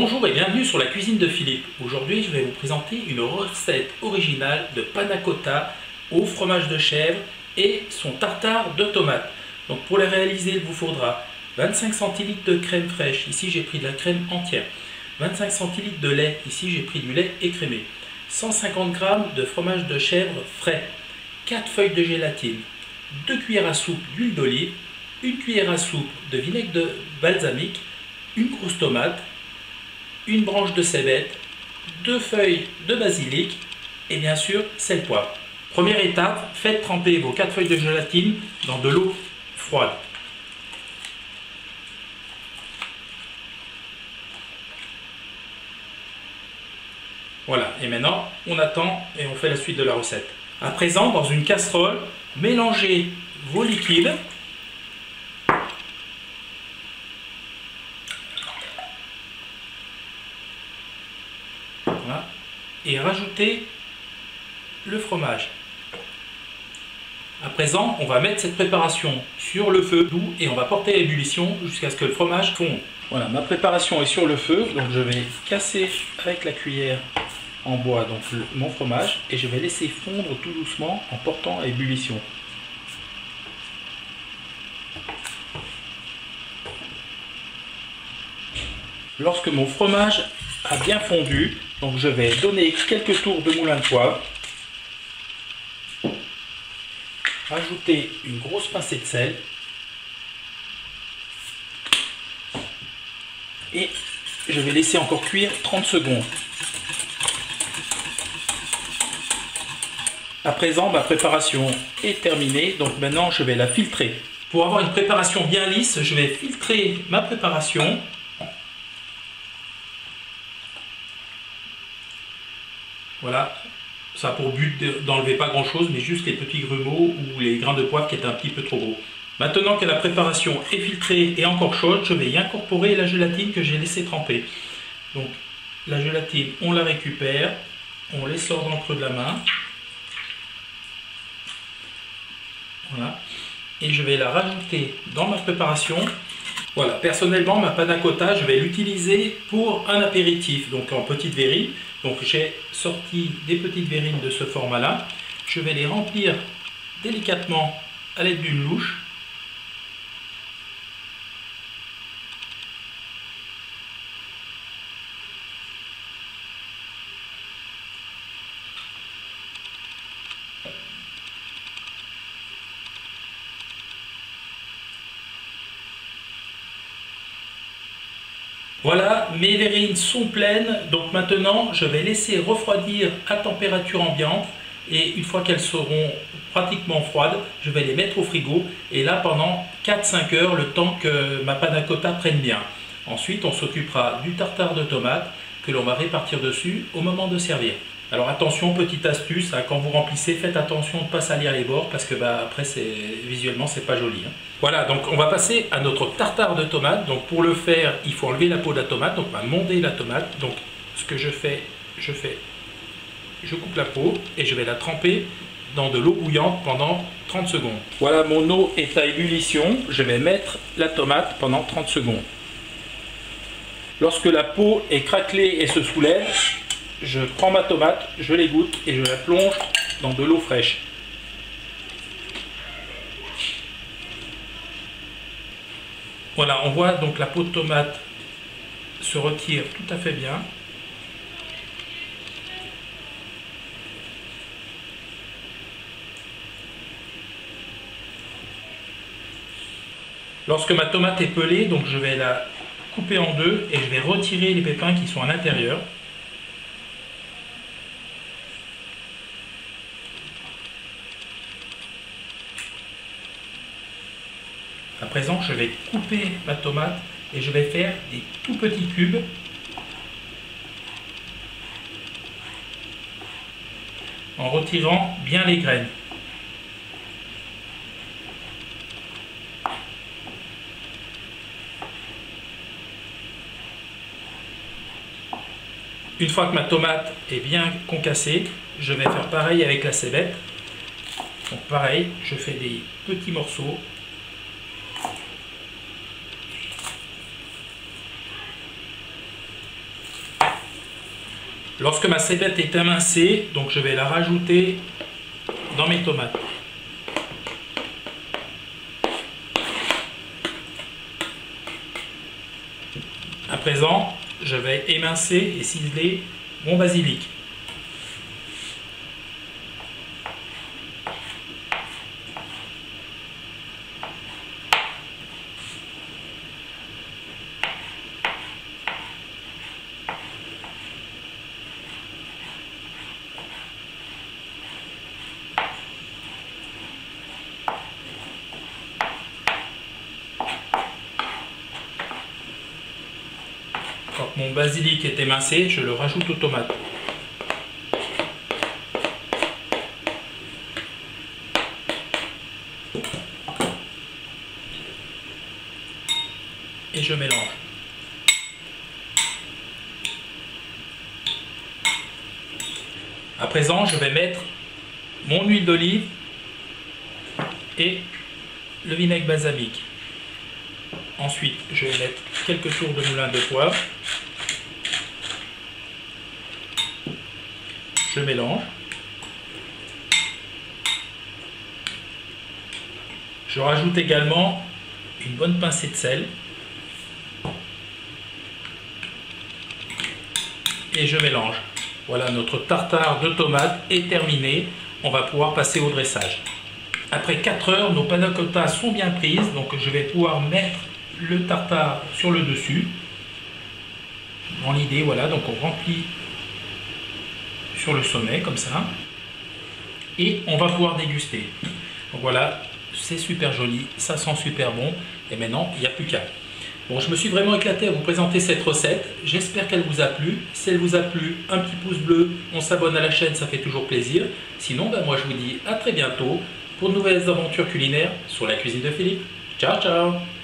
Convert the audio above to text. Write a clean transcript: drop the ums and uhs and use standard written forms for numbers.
Bonjour et bienvenue sur la cuisine de Philippe. Aujourd'hui, je vais vous présenter une recette originale de panna cotta au fromage de chèvre et son tartare de tomates. Donc pour les réaliser, il vous faudra 25 centilitres de crème fraîche. Ici, j'ai pris de la crème entière. 25 centilitres de lait. Ici, j'ai pris du lait écrémé. 150 g de fromage de chèvre frais. 4 feuilles de gélatine. 2 cuillères à soupe d'huile d'olive. 1 cuillère à soupe de vinaigre de balsamique. Une grosse tomate. Une branche de cébette, 2 feuilles de basilic et bien sûr sel poivre. Première étape, faites tremper vos 4 feuilles de gélatine dans de l'eau froide. Voilà, et maintenant on attend et on fait la suite de la recette. À présent, dans une casserole, mélangez vos liquides. Voilà. Et rajoutez le fromage. À présent, on va mettre cette préparation sur le feu doux et on va porter à ébullition jusqu'à ce que le fromage fonde. Voilà, ma préparation est sur le feu, donc je vais casser avec la cuillère en bois donc mon fromage et je vais laisser fondre tout doucement en portant à ébullition. Lorsque mon fromage a bien fondu, donc je vais donner quelques tours de moulin de poivre, rajouter une grosse pincée de sel et je vais laisser encore cuire 30 secondes. À présent, ma préparation est terminée, donc maintenant je vais la filtrer. Pour avoir une préparation bien lisse, je vais filtrer ma préparation. Voilà, ça a pour but d'enlever pas grand chose, mais juste les petits grumeaux ou les grains de poivre qui étaient un petit peu trop gros. Maintenant que la préparation est filtrée et encore chaude, je vais y incorporer la gélatine que j'ai laissé tremper. Donc la gélatine, on la récupère, on l'essore dans le creux de la main. Voilà, et je vais la rajouter dans ma préparation. Voilà, personnellement, ma panna cotta, je vais l'utiliser pour un apéritif, donc en petite verrine. Donc j'ai sorti des petites verrines de ce format-là. Je vais les remplir délicatement à l'aide d'une louche. Voilà, mes verrines sont pleines, donc maintenant je vais laisser refroidir à température ambiante et une fois qu'elles seront pratiquement froides, je vais les mettre au frigo et là pendant 4-5 heures, le temps que ma panna cotta prenne bien. Ensuite on s'occupera du tartare de tomates que l'on va répartir dessus au moment de servir. Alors attention, petite astuce, hein, quand vous remplissez, faites attention de ne pas salir les bords parce que après visuellement c'est pas joli. Hein. Voilà, donc on va passer à notre tartare de tomate. Donc pour le faire, il faut enlever la peau de la tomate, donc on va monder la tomate. Donc ce que je coupe la peau et je vais la tremper dans de l'eau bouillante pendant 30 secondes. Voilà, mon eau est à ébullition, je vais mettre la tomate pendant 30 secondes. Lorsque la peau est craquelée et se soulève, je prends ma tomate, je l'égoutte et je la plonge dans de l'eau fraîche. Voilà, on voit donc la peau de tomate se retire tout à fait bien. Lorsque ma tomate est pelée, donc je vais la couper en deux et je vais retirer les pépins qui sont à l'intérieur. À présent, je vais couper ma tomate et je vais faire des tout petits cubes. En retirant bien les graines. Une fois que ma tomate est bien concassée, je vais faire pareil avec la cébette. Donc pareil, je fais des petits morceaux. Lorsque ma cébette est émincée, donc je vais la rajouter dans mes tomates. À présent, je vais émincer et ciseler mon basilic. Quand mon basilic est émincé, je le rajoute aux tomates. Et je mélange. À présent, je vais mettre mon huile d'olive et le vinaigre balsamique. Ensuite, je vais mettre quelques tours de moulin de poivre. Je mélange. Je rajoute également une bonne pincée de sel. Et je mélange. Voilà, notre tartare de tomates est terminé. On va pouvoir passer au dressage. Après 4 heures, nos panna cotta sont bien prises. Donc je vais pouvoir mettre le tartare sur le dessus. Dans l'idée, voilà, donc on remplit sur le sommet comme ça. Et on va pouvoir déguster. Donc voilà, c'est super joli, ça sent super bon. Et maintenant, il n'y a plus qu'à. Bon, je me suis vraiment éclaté à vous présenter cette recette. J'espère qu'elle vous a plu. Si elle vous a plu, un petit pouce bleu, on s'abonne à la chaîne, ça fait toujours plaisir. Sinon, moi je vous dis à très bientôt pour de nouvelles aventures culinaires sur la cuisine de Philippe. Ciao, ciao!